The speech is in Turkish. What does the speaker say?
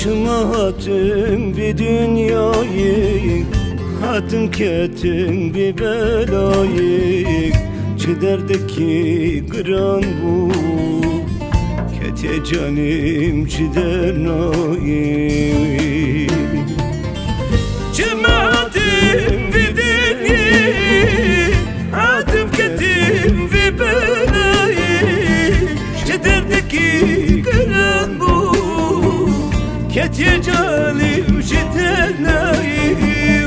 Başıma hatım bir dünyayı, hatım ketim bir belayı. Çederdeki kıran bu, kete canım çider nayı. Cemaatim bir dünyayı, hatım ketim bir belayı. Çederdeki kıran bu, kete canım çider nayı.